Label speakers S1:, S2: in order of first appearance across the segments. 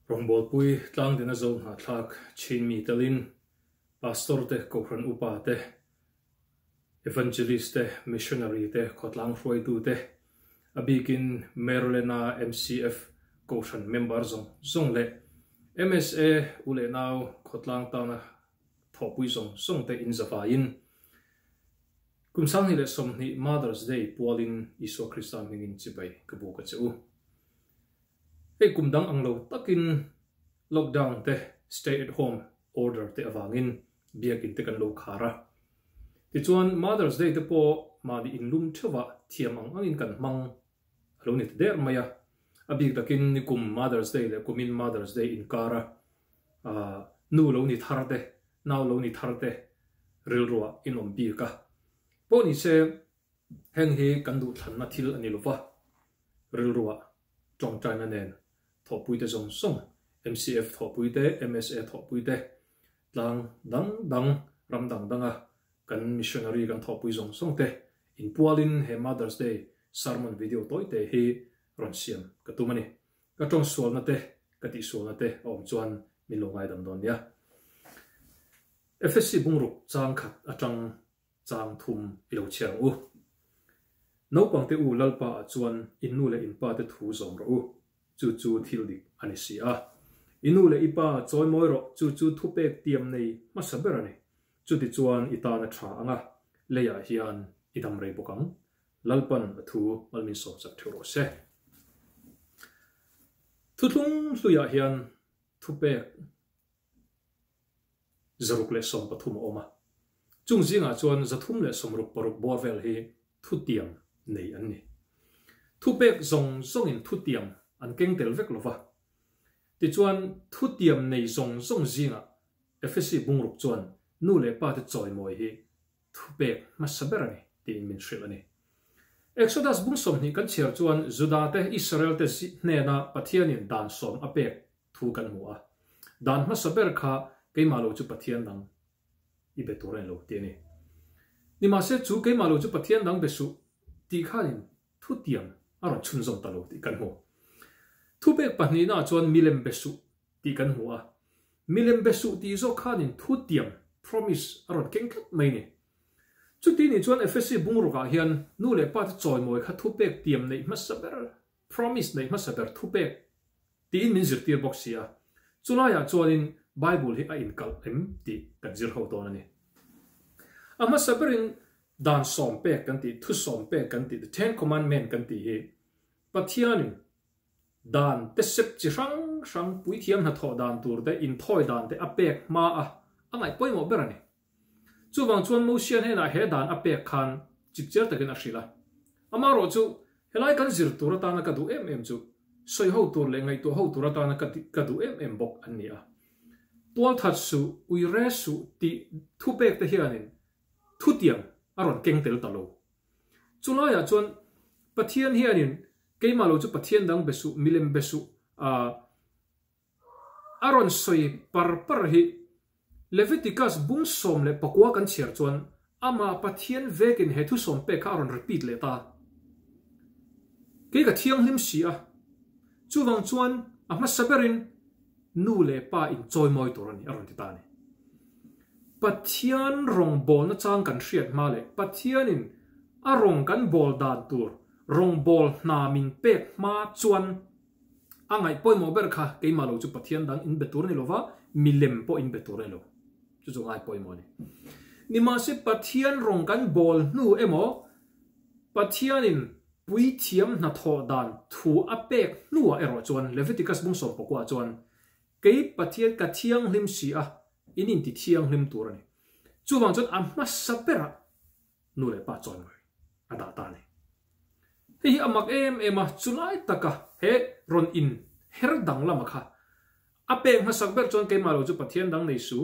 S1: Rongbol pui tlang dina zon ha tlak chin mi talin pastor te kohran upa te evangelist te missionary te khotlang hroi tu te abigin Merlena MCF kohran member zong le MSA ule now khotlang tana thopui zong te in zafain kumsang hi le som ni Mother's Day pualin Iso Christan mingin chibai kabu ka chu e kumdang anglo takin lockdown te stay at home order te awangin biakin te kan lo khara ti chuan Mother's Day te po ma di inlum thewa thiam angin kan mang alo ni te der maya abik takin ni kum Mother's Day le kumin Mother's Day in kara nu lo ni tharte naw lo ni tharte rilruwa inom bi ka po ni se heng hi kan du than na thil ani lova rilruwa tong china nen thopui te song MCF thopui te MSA thopui te tlang dang ram danga kan missionary kan thopui song te in pualin he Mother's Day sermon video toy te hi ron siam katumani ka tong sual na te kati sual na te om chuan milongai dam don ya FSC bungruk chang khat atang chang thum ilo chiang u no pang te u lalpa chuan innu le inpa te thu zong ro chu thil dik ani si a inu le ipa choi moi ro chu thupek tiam nei ma saberani chu ti chuan itana tha anga leya hian idam rei bokang lalpan thu malmin so chak thuro se thutlung hluya hian thupek zaruk le som pathum oma chung zinga chuan zathum le somruk paruk borvel hi thutiam nei anni thupek zong in thutiam an keng tel vek lova ti chuan thutiam nei zong zinga FSC bungruk chuan nu le pa te choi moi hi thupek ma saberani ti min shrilani Exodus bungsom ni kan cher chuan Juda te Israel te nena pathianin dan som apek thu kan hua dan ma saber kha keimalo chu pathian dang i betoren lo ti ni ni ma se chu keimalo chu pathian dang besu ti khanin thutiam aron chunzom talo ti kan ho thupek pahni na chuan milem besu ti kan hua milem besu ti zo khanin thutiam promise aron kengkhat mai ni chuti ni chuan FSC bungruka hian nu le pat choi moi kha thupek tiam nei ma saber promise nei ma saber thupek ti min zir tir box sia chulaya chuanin Bible hi a in kal em ti kan zir ho ton ani ama saberin dan som pek kan ti thu som pek kan ti the 10 commandment kan ti hi pathianin dan te sep chi rang pui thiam na tho dan tur de in thoi dan te apek ma a angai poi mo berani chuwang chuan mo sian he na he dan apek khan chikcher takin a hrila ama ro chu helai kan zir tur ta na ka du em chu soi ho tur le ngai to ho tur ta na ka du em bok ani a tual that su ui re su ti thupek te hianin thutiam aron kengtel talo chulaya chuan pathian hianin keimalo chu pathian dang besu milem besu aron soi par hi Leviticus bungsom le pakwa kan cher chuan ama pathian vekin he thu som pe kha aron repeat le ta ke ka thiang hlim sia chuwang chuan ama saberin nu le pa in choi moi turani aron ti ta ni pathian rong bol na chang kan hriat ma le pathianin a rong kan bol dan tur rong bol na min pek ma chuan angai poi mo ber kha keimalo chu pathian dang in betur ni lova milem po in betur lo chu chu ngai poi mo ni ma se pathian rong kan bol nu emo pathianin pui thiam na tho dan thu apek nu a ero chuan Leviticus bungsom pokwa chuan kei pathian ka thiang hlim si a inin ti thiang hlim tur ani chuwang chuan amma sapera nu le pa chon mai ada ta ni hi amak ema chulai taka he ron in her dang lama kha apek ma sakber chon ke malo chu pathian dang nei su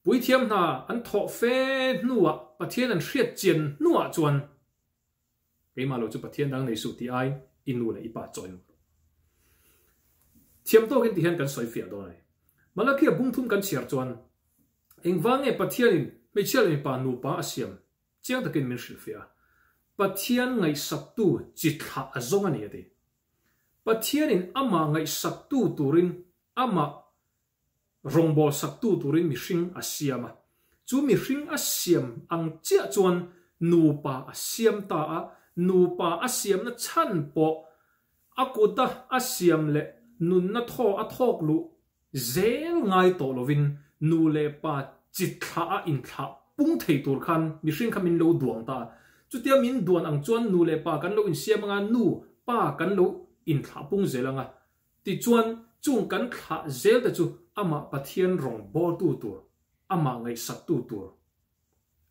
S1: pui thiam na an tho fe nuwa pathian an hriat chen nuwa chuan ke malo chu pathian dang nei su ti ai inu le ipa choi thiam to ken ti hen kan soi fia do nei malakia bungthum kan chiar chuan engwange pathianin mechel mi pa nu pa asiam chiang takin min hril fia pathian ngai saktu chitha azong ani ati pathianin ama ngai saktu turin ama rongbol saktu turin mihring asiama chu mihring asiam ang chia chuan nupa asiam ta a nupa asiam na chan po akuta asiam le nun na tho a thok lu zel ngai to lovin nu le pa chitha a in tha pung thei tur khan mihring khamin lo duang ta chu tia min duan ang chuan nu le pa kan lo in siam nga nu pa kan lo in tha pung zelanga ti chuan chung kan tha zel ta chu ama pathian rong bol tu tur ama ngai sak tu tur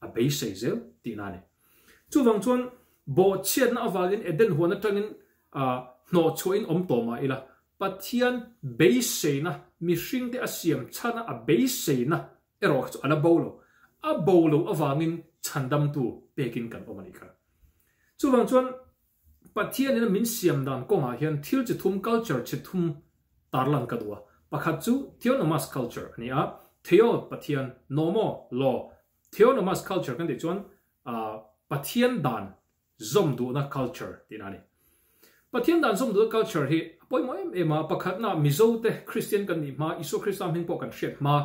S1: a be sei zel ti na ne chu wang chuan bo chiat na awalin eden huana tangin no choin om to ma ila pathian be sei na mi hring te asiam chana a be sei na ero chu ala bolo awangin chandam tu pekin kan omani ka chu wang chuan pathian in min siam dan ko nga hian thil chi thum culture chi thum tarlan ka duwa pakhat chu theonomas culture ani a theo pathian nomo law theonomas culture kan de chuan pathian dan zom du na culture tinani pathian dan zom du culture hi poi mo ema pakhat na mizo te christian kan ni ma isu christam hing po kan shet ma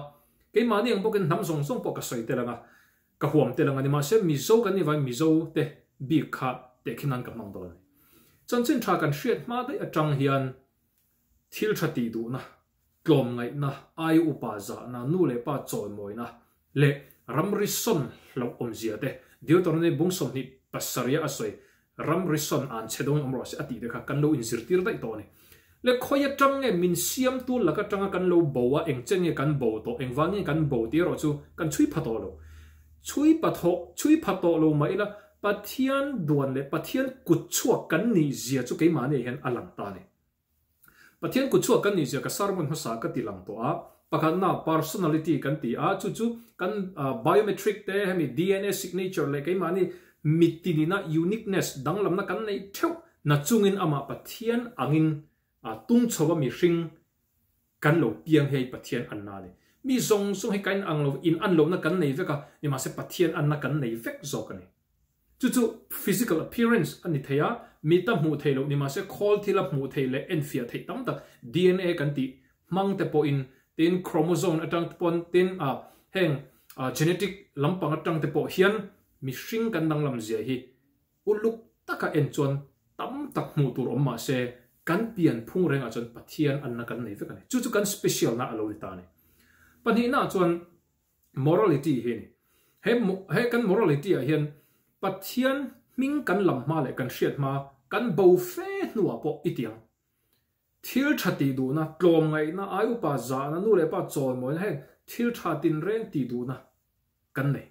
S1: ke ma ni ang po kan nam song song po ka soi te langa ka huam te langa ni ma se mizo kan ni vai mizo te bi kha te khinan ka mang dol chan chen tha kan shet ma de atang hian thil thati du na tlom ngai na ai upa za na nu le pa choi moi na le ramrison lo om zia te dio torne bung som ni pasaria asoi ramrison an chedong omro se ati de kha kan lo in zirtir dai to ni le khoya tang nge min siam tu la ka tanga kan lo bowa eng chenge kan bo to eng wangi kan bo ti ro chu kan chui phato lo chui phato lo mai la pathian duan le pathian kutchuak kan ni zia chu ke ma ne hen alang ta ni pathian kutchuak kan ni zia ka sarmon hasa ka tilang to a pakhan na personality kan ti a chu kan biometric te hemi dna signature le ke ma ni mitini na uniqueness danglam na kan nei theu na chungin ama pathian angin tung chowa mi hring kan lo piang hei pathian anna le mi zong he kan ang lo in an lo na kan nei veka ni ma se pathian anna kan nei vek zo kan ni chu physical appearance ani theya mi ta mu thelo ni ma se khol thila mu thele en fia thei tam tak dna kan ti mang te po in tin chromosome atang pon tin heng genetic lampang atang te po hian mi hring kan danglam zia hi uluk taka en chon tam tak mu tur omma se kan pian phung renga chon pathian anna kan nei veka ni chu kan special na alo ta ni pani na chon morality hi ni he kan morality a hian pathian ming kan lam ma le kan hriat ma kan bo fe nuwa po itiang thil thati du na tlom ngai na ayu pa za na nu le pa choi moi he thil thatin reng ti du na kan nei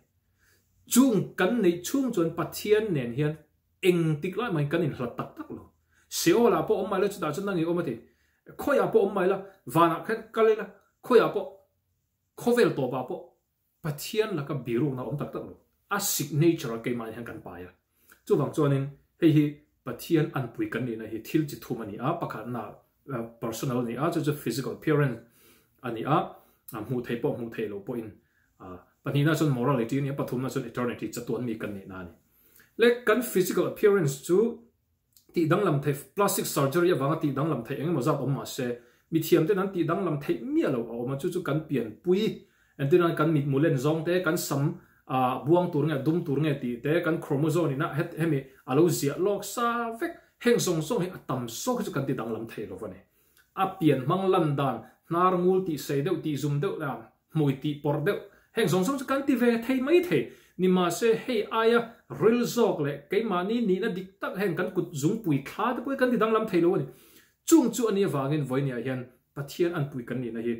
S1: chung kan nei chung chon pathian nen hian eng tik lai mai kan in hlat tak tak lo seola po om mai la chu da chon nang i omati khoya po om mai la wana khan kalela khoya po khovel to ba po pathian la ka biru na om tak tak lo a signature ke mai han kan pa ya chu wang chuanin hi pathian an pui kan ni na hi thil chi thumani a pakhat na personal ni a chu physical appearance ani a mu thei lo po in panina chon morality ni pathum na chon eternity chatuan mi kan ni na ni le kan physical appearance chu ti danglam thei plastic surgery awanga ti danglam thei engemaw zat om ma se mi thiam te nan ti danglam thei mi lo awma chu kan pian pui antina kan mit mulen zong te kan sam buang tur nge dum tur nge ti te kan chromosome ni na hemi alo zia lok sa vek heng song hi atam so chu kan ti danglam thei lo vane a pian mang lan dan nar ngul ti sei deuh ti zum deuh la moi ti por deuh heng song chu kan ti ve thei mai thei ni ma se hei aya real zok le ke ma ni na dik tak heng kan kut zum pui kha de pui kan ti danglam thei lo ni chung chu ani wangin voi ni a hian pathian an pui kan ni na hi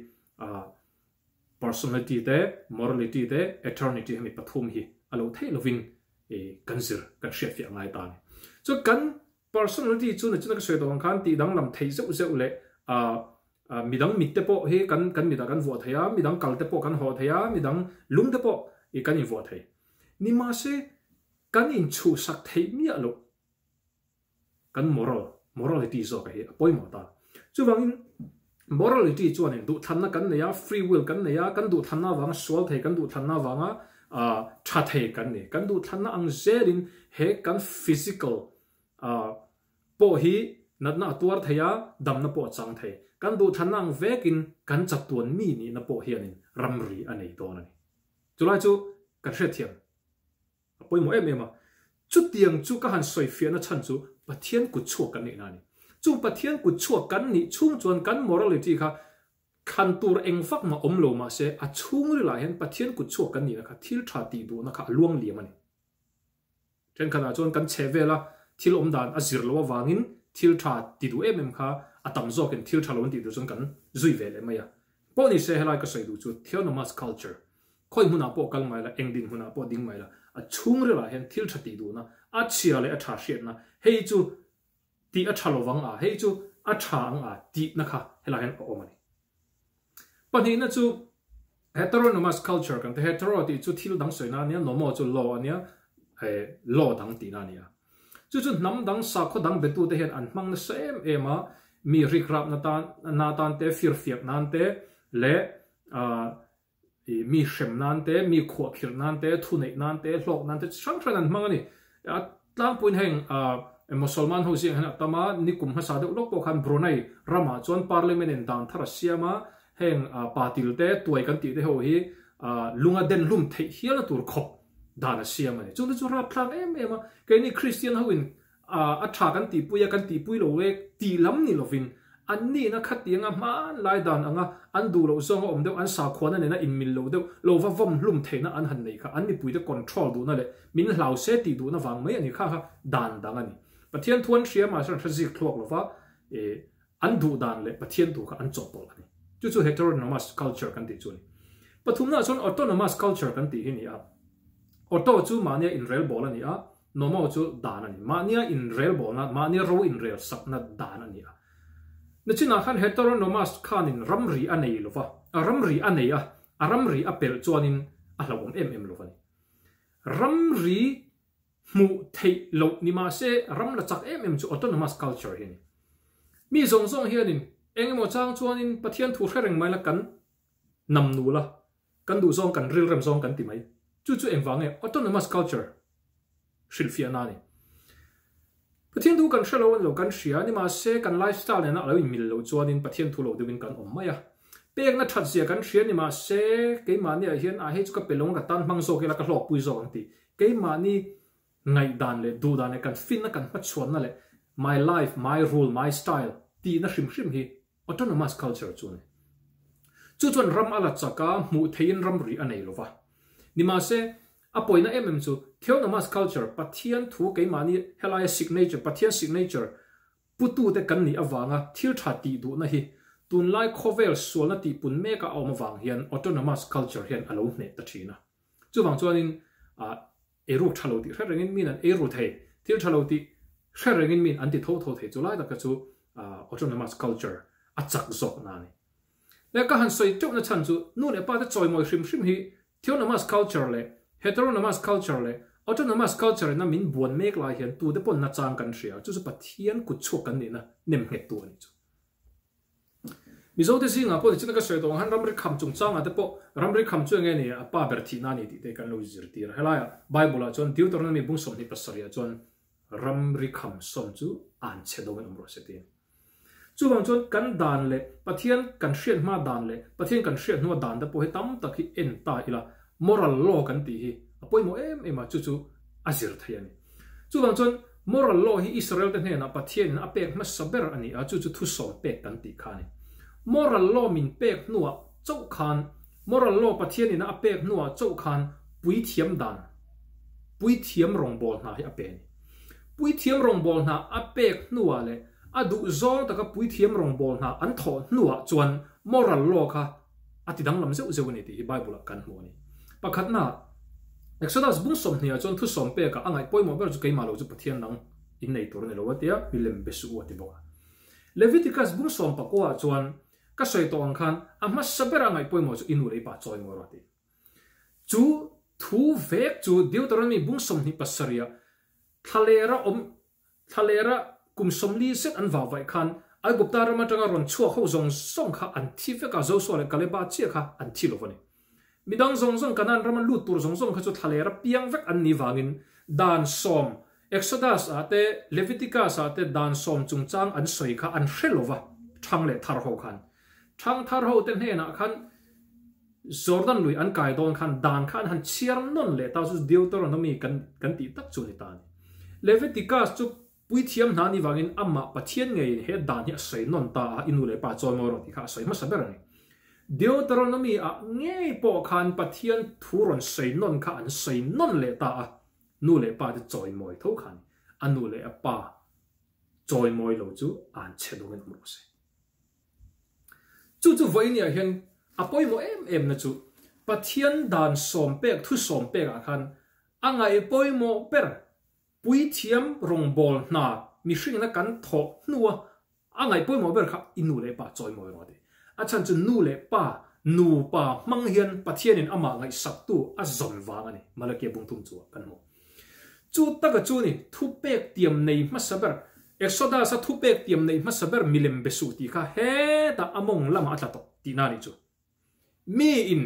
S1: personality te morality te eternity hemi pathum hi alo thei lovin kanzir kan chef ya ngai ta ni so kan personality chu na ka soi dong khan ti danglam thei zeu le midang mit te po he kan midang kan vo thaya midang kal te po kan ho thaya midang lung te po kan in vo thai ni ma se kan in chu sak thei mi alo kan morality zo ka hi poi mo ta chu wangin morality chuan in du thanna kan neya free will kan neya kan du thanna wang swal thei kan du thanna wanga tha thei kan ne kan du thanna ang zerin he kan physical po hi นัดน่าตัวเทียดำนับปอจังเทกันดูทันนังเวกินกันจับตัวมีนี่นับปอเฮียนินรำรีอันนี้ตัวนั่นจุลายจูกันเสียเทียมปอยหมอมาจุดเตียงจูก็หันสวยเฟียนะฉันจูปะเทียนกุดชั่วกันนี่นั่นจูปะเทียนกุดชั่วกันนี่ชุ่มจวนกัน morality ค่ะคันตัวเองฟักมาอมโลมาเสอชุ่มหรือไรเห็นปะเทียนกุดชั่วกันนี่นะคะทิลชาตีดูนะคะล่วงเลี้ยมันเช่นขณะจวนกันเชเวล่าทิลอมดานอจิรลววางินทิลชาตีดูค่ะตั้มโซกันทิลชาลวันตีดูจนกันจุยเวลไม่ยะพวกนี้เสให้ไรก็ใส่ดูจูเทียวนามัส culture ค่อยหุ่นอาปอกันไม่ละเองดินหุ่นอาปอดิ้งไม่ละชุ่มหรือไรเห็นทิลชาตีดูนะเชียเลยชาเชียนะเฮ้ยจูตีชาลวังเฮ้ยจูชาอังตีนะคะให้ไรเห็นออกมาเนี่ยปัจจุบันจู heteronomous culture กันแต่ hetero ที่จูทิลดังสวยนั่นเนี่ย normal จู law เนี่ยlaw ดังตีนั่นเนี่ยจูน้ำดังสักคนดังเป็นตัวเห็นอันมังเสมมามีริกรับนาตานเตฟิร์ฟิกนั่นเตเละมีเชมนั่นเตมีขวบขิรนั่นเตทุนเอกนั่นเตหลอกนั่นเตช่างขนาดมังนี่ตั้งปุ่นแห่งมุสลิมเขาเสียงนะแต่มานิคุมภาษาเด็กลูกปกันบรูไนรามาจวนพาร์ลิเมนต์ดังทารัสเซียมาแห่งปาติลเตตัวกันตีเตหัวฮีลุงอเดนลุมเทียนตัวขบดานัสเซียมันจนจะรับพลังมาแกนี่คริสเตียนเขาวินอัฐากันตีปุยกันตีปุยโลเวกตีล้ำนี่โลวินอันนี้นะขัดยังมาลายดานอันดูเราส่งอมเดียวอันสาขวานนั่นนะอินมิลโลเดียวโลว่าว่ำลุ่มเทนะอันหันนี่ค่ะอันนี้ปุยจะคอนโทรลดูนั่นแหละมินเหล่าเซตีดูนะฟังไหมอันนี้ค่ะดานดังอันนี้ประเทศทวนเชียมาสักทศิกลวกหรือว่าอันดูดานเลยประเทศดูค่ะอันจบตัวอันนี้จู่ heteronomous culture กันตีจุนี่ปฐุมน่าชน autonomous culture กันตีที่นี่auto จู่มาเนี่ย in rail ball นี่normal จู่ดานนี่มาเนี่ย in rail ball นะมาเนี่ย row in rail สักนัดดานนี่นั่นชินักขัน heteronomous ขัน in รัมรีอันนี้หรือว่ารัมรีอันนี้รัมรีอัปเปิลจวน in เราผมหรือว่านี่รัมรีมูเทโลนี่มาเสรัมละจักจู่ autonomous culture นี่มีส่งเฮียนี่เองหมดจ้างจวน in ประเทศถูกแค่เร่งไม่ละกันนำนูละกันดูส่งกันเรื่องเริ่มส่งกันติไหมจู่เองฟังเนี่ย autonomous culture ศิลปินนี่ประเทศดูกันเชื่อเราเรากันเสียนี่มาเสกันไลฟ์สไตล์เนี่ยนะเราอินมิลเราจวน in ประเทศถูกเราดูวินกันอมไม่เปียกนัดทัดเสียกันเสียนี่มาเสกี่มาเนี่ยเห็นให้จุกเป็นลงกับตันมังโซกี่ละกันหลอกปุยโซกันตีกี่มานี่ไงดานเลยดูดานเลยกันฟินนะกันมัดชวนนั่นแหละ my life my rule my style ตีน่าชิมฮี autonomous culture จวนจวนรำอะไรจักมูเทียนรำรีอันไหนหรอวะนี่มาเสอปอยนะจู่ autonomous culture ประเทศถูกกี่มานี่เฮลัย signature ประเทศ signature ปุตุแต่กันนี่อวางทิลชาตีดูนะฮีตุนไลค์ cover ส่วนนั้นตีปุ่นเมกะเอามาวางเฮียน autonomous culture เฮียนอารมณ์เนี่ยตัดชีนะจู่บางจวนนี่รูปชาโลติเรื่องนี้มีนั่นรูปเททิลชาโลติเรื่องนี้มีอันที่โทษจู่ไล่ตะกจู่autonomous culture อัจฉริยะนั่นนี่แล้วก็หันสวยจุดนั้นฉันจู่นู่นป้าจะจอยมวยชิมฮี autonomous culture เลย heteronomous culture เลย autonomous culture นั้นมินบวนเมกลายเห็นตัวเด็กปนนัดจางกันเสียจู่จะปะเทียนกุดชกกันนี่นะเนมเหตุตัวนี่จู่มิโซเดซิงพอที่ฉันก็สวยตรงหันรำริคำจงจางเด็กปรำริคำช่วยไงนี่ป้าเบอร์ทีนั่นนี่ที่กันเราจิรตีร์เฮลัยไบเบิลจนดิวตอนนั้นมีบุญสมนิปัสสริยจนรำริคำสมจู่อ่านเชดงอัมโรเสตีจู่บางจนกันดานเลยปะเทียนกันเชียนมาดานเลยปะเทียนกันเชียนหัวดานแต่พอให้ตั้มตะกี้เอ็นตาอีละ moral law กันตีฮีพอให้โมมาจู่อาจิรทยันจู่บางจน moral law ฮีอิสราเอลเนี่ยนะปะเทียนนะเป็กมาสับเบอร์อันนี้จู่ทุสอมเป็กกันตีขานี่ moral law มินเป็กนัวเจ้าขาน moral law ปะเทียนนี่นะเป็กนัวเจ้าขานปุยเทียมดานปุยเทียมรองบอลนะให้อเป็นปุยเทียมรองบอลนะเป็กนัวเลยดูซองแต่ก็ปุยเทียมรองบอลนะอันถอดนัวจวน moral law ค่ะที่ดังลำเส้นเจ้านี่ที่ไบเบิลกันหัวนี่ปะขัดน่ะ Exodus บุ้งสมเนี่ยจนทุสมเปกอ่ะไงป่วยหมดก็จะเกี่ยมาเราจะปะเทียนนังอินในตัวนี่เราว่าเดียมิเลมเบสุวัติบอก Leviticus บุ้งสมปะกว่าจวนก็ใส่ตัวอังคารมาสับเบอร์ไงป่วยหมดจะอินุเลยปะจอยหมดที่จู่ทูเวกจู่เดี๋ยวตอนนี้บุ้งสมนี่ปัสริยทะเลระกุมสมลีเซตอันว่าไว้คันไอ้กุบตาเรามาจังรอนชั่วเขาส่งส่งค่ะอันที่เฟกาโจส่วนเลยกะเลบาเชียค่ะอันที่โลฟันมีดังส่งกันนั้นเรามันลูดตัวส่งค่ะจุดทะเลระเปียงเวกอันนี้วางินดานซอม Exodus ate Leviticus ate dan som chung chang an soi kha an hrelowa thang le thar ho khan thang thar ho ten he na khan Jordan lui an kai don khan dan khan han chiar non le ta su Deuteronomy kan ti tak chu ni ta Leviticus chu pui thiam na ni wangin amma pathian ngei he dan hi sei non ta inu le pa choi mo ro ti kha sei ma saber ni Deuteronomy a ngei po khan pathian thuron sei non kha an sei non le ta nu le pa de choi moi tho khan anu le pa choi moi lo chu an che do ngen mo se chu voi ni a hian apoi mo em na chu pathian dan som pek thu som pek a khan angai poi mo per pui thiam rong bol na mi hring na kan tho nuwa angai poi mo ber kha inu le pa choi moi ro de a chan chu nu le pa nu pa mang hian pathian in ama ngai sak tu a zon wa ani malake bung tum chu kan mo chu taka chu ni thu pek tiam nei ma saber Exodus sa thu pek tiam nei ma saber milem besu ti kha he ta among lama atla to ti na ni chu mi in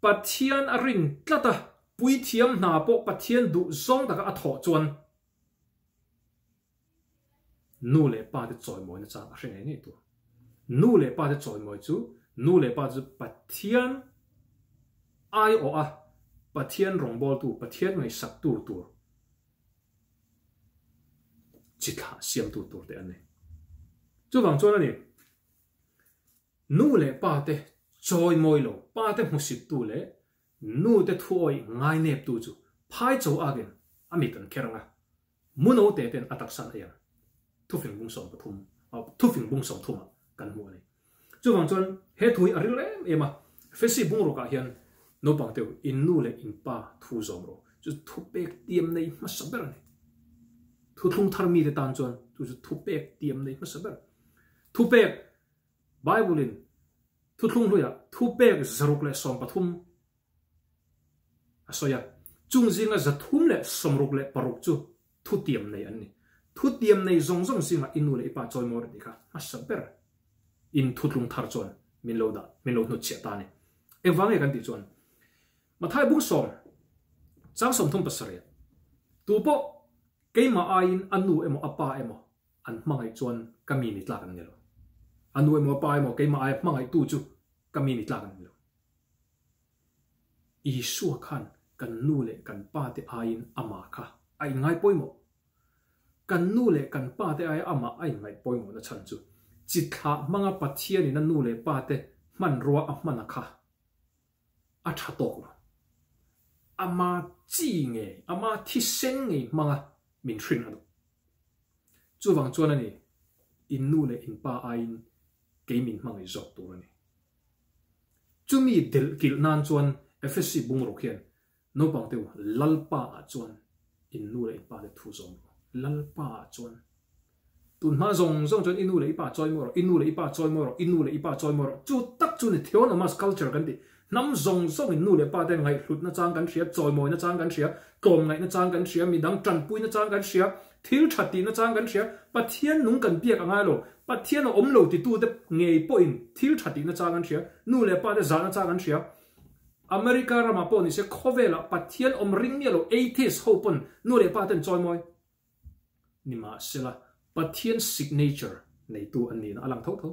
S1: pathian arin tlata pui thiam na po pathian du zong taka atho chuan nu le pa de choi moi na chang a hring ai ni tu nu le pa de choi moi chu nu le pa chu pathian ai o a pathian rong bol tu pathian ngai sak tu tu chitha siam tu tu te ane chu wang chuan ani nu le pa te choi moi lo pa te musip tu le nu te thuoi ngai nep tu chu phai cho again ami kan keranga muno te ten atak san ya thu phing bung som pathum thu phing bung som thuma kan mu ani chu wang chuan he thui aril ema fesi bung ro ka hian no pang teu in nu le in pa thu zom ro chu thu pek tiam nei ma saber ani thu thung thar mi te tan chuan chu thu pek tiam nei ma saber thu pek bible in thu thung loya thu pek zaruk le som pathum asoya chung zinga zathum le somruk le paruk chu thu tiam nei ani thu tiam nei zong zong singa inu le ipa choi mor dikha ma saber in thu thung thar chuan min lo nu che ta ni ewange kan ti chuan mathai bung som chang som thum pasare tu po keima ain anu emo apa emo an mangai chuan kami ni tla kan nelo anu emo apa emo keima ai mangai tu chu kami ni tla kan nelo isu khan kan nu le kan pa te ain ama kha ai ngai poimo kan nu le kan pa te ai ama ai ngai poimo na chan chu chitha manga pathian in nu le pa te man ruwa a mana kha a tha tok ama chi nge ama thi sen nge manga min hring anu chu wang chuan ani in nu le in pa ain ke min mangai zok tur ani chu mi del kil nan chuan FSC bung ro khian no pang teu lalpa a chuan in nu le in pa le thu zom lalpa a chuan tun ma zong chuan in nu le ipa choi mo ro in nu le ipa choi mo ro in nu le ipa choi mo ro chu tak chu ni theonomas culture kan ti nam zong in nu le pa te ngai hlut na chang kan thria choi moi na chang kan thria tom ngai na chang kan thria mi dang tran pui na chang kan thria thil thati na chang kan thria pathian nung kan piak angai lo pathian om lo ti tu te ngei po in thil thati na chang kan thria nu le pa te za na chang kan thria America rama po ni se khovela pathian om ring mi lo 80s hopon nu le pa ten choi moi ni ma sela pathian signature nei tu an ni na alang tho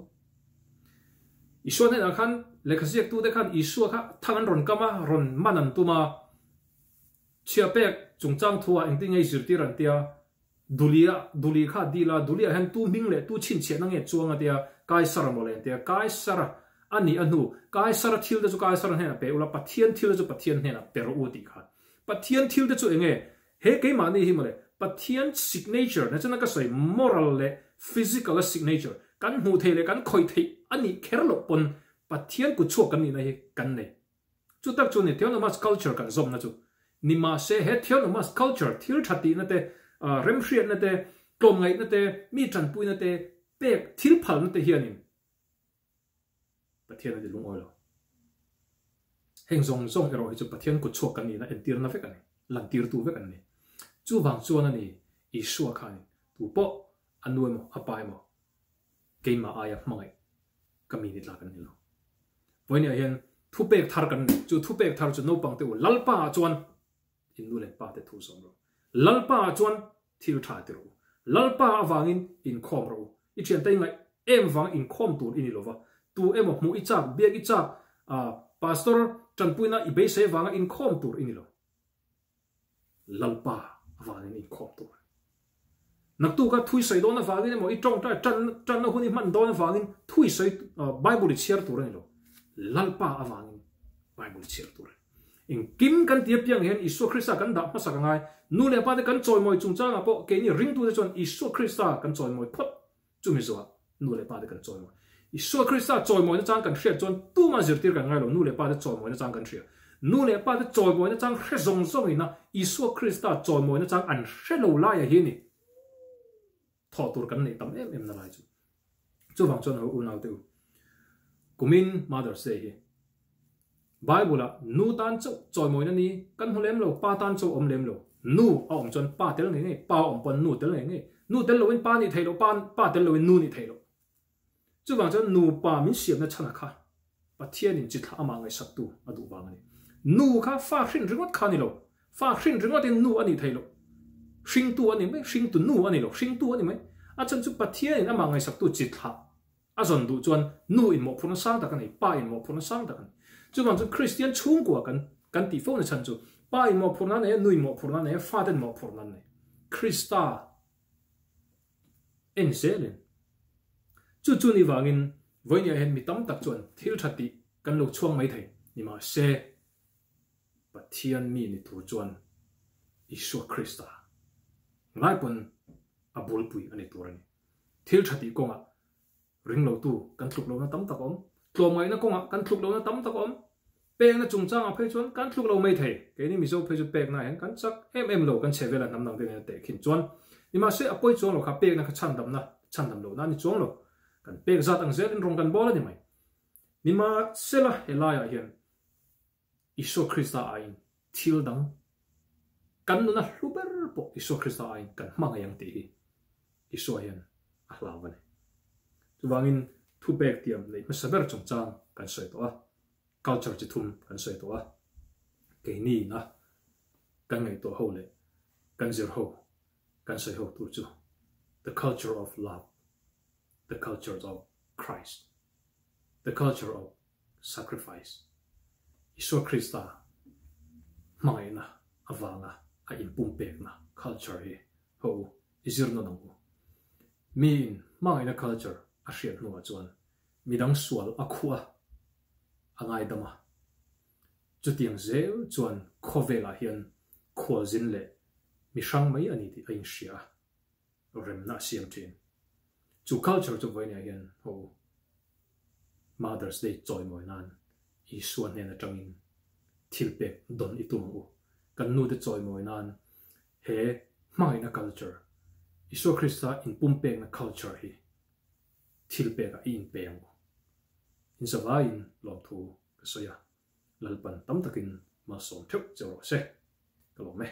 S1: isu ne na khan lekhasiak tu de khan isu kha thangan ron kama ron manan tuma chia pek chungchang thua engting ei zirti ran tia duli kha dila dulia han tu ming le tu chin che na nge chuanga tia kai sara mole tia kai sara ani anu kai sara thil de chu kai sara he na pe ula pathian thil chu pathian he na pe ro u ti kha pathian thil de chu enge he ke ma ni hi mole pathian signature na chana ka soi moral le physical signature kan hu the le kan khoi thei ani kherlo pon pathian ku chu kan ni na hi kan ne chu tak chu ni theonomas culture kan zom na chu ni ma se he theonomas culture thil thati na te rem hriat na te klom ngai na te mi tran pui na te pek thil phal na te hianin pathian na lung oilo heng zong ero hi chu pathian ku chu kan ni na entir na ve kan lan tir tu ve kan ni chu wang chuan ani isu khan tu po anuai mo apai mo keima aya mangai community la kan ni lo voini hian thu pek thar kan chu thu pek thar chu no pang te lalpa chuan in nu le pa te thu som ro lalpa chuan thil tha ti ro lalpa awangin in khom ro I thian tai ngai em wang in khom tur ini lova tu em mu I chak biak I chak pastor chanpuina I be se wanga in khom tur ini lo lalpa awangin in khom tur nak tu ka thui sai don awangin mo I tong ta chan na huni man don awangin thui sai bible chiar tur ini lo lalpa awangin bible chiar tur in kim kan tiap yang hen Isu Krista kan da masak ngai nu le pa de kan choi moi chung chang apo ke ni ring tu de chon Isu Krista kan choi moi phot chu mi zo nu le pa de kan choi moi Isu Krista choi moi na chang kan hret chon tu ma zir tir kan ngai lo nu le pa de choi moi na chang kan hret nu le pa de choi moi na chang hre zong zong ina Isu Krista choi moi na chang an hre lo la ya hi ni tho tur kan nei tam em na lai chu wang chon ho u nau tu kumin Mother's Day hi Bible nu tan choi moi na ni kan holem lo pa tan cho om lem lo nu om chon pa tel nge pa om pon nu tel nge nu tel lo in pa ni thai lo pa tel lo in nu ni thai lo chu wang chon nu pa min siam na chana kha pathian in chitha ama ngai sak tu adu wang ani nu kha fa hrin ringot kha ni lo fa hrin ringot in nu ani thai lo hring tu ani me hring tu nu ani lo hring tu ani me a chan chu pathian in ama ngai sak tu chitha a zon du chuan nu in mo phun sang ta kan pa in mo phun sang ta kan chu wang chu Christian chung kwa kan ti phone chan chu pa in mo phun na ne nu in mo phun na ne fa den mo phun na ne Krista en zelen chu ni wangin voinia hen mi tam tak chuan thil thati kan lo chuang mai thei ni ma se pathian mi ni thu chuan Isu Krista ngai pon abul pui ani turani thil thati konga ring lo tu kan thluk lo na tam tak om tlom ngai na konga kan thluk lo na tam tak om pek na chung chang a phei chuan kan thluk lo mai thei ke ni mi zo phei chu pek na hen kan chak em lo kan chevela nam nang te te khin chuan ni ma se apoi chuang lo kha pek na kha chan dam lo na ni chuang lo kan pek zat ang zel in rong kan bola ni mai ni ma sela helaya hian Isu Krista ain thil dang kan nu na hluber po Isu Krista ain kan hmanga yang ti hi Isu hian a hlawani chuwangin thu pek tiam le ma saber chung chang kan soi to a culture chi thum kan soi to a ke ni na kan ngai to ho le kan zir ho kan soi ho tu chu the culture of love the culture of Christ the culture of sacrifice Isu Krista mai na awanga a impum pek na culture hi ho izir no nang min mai na culture a hriat nu a chuan midang sual a khua angai dama chutiang zel chuan khovela hian khol zin le mi sang mai ani ti ain hria rem na siam tin chu culture chu voinia hian ho Mother's Day choi moi nan Isu ne na tangin thilpek don itumu kan nu de choi moi nan he mai na culture Isu Krista in pumpek na culture hi thilpek a in peng in savain lom thu ka soya lalpan tam takin ma som thuk chero se kalome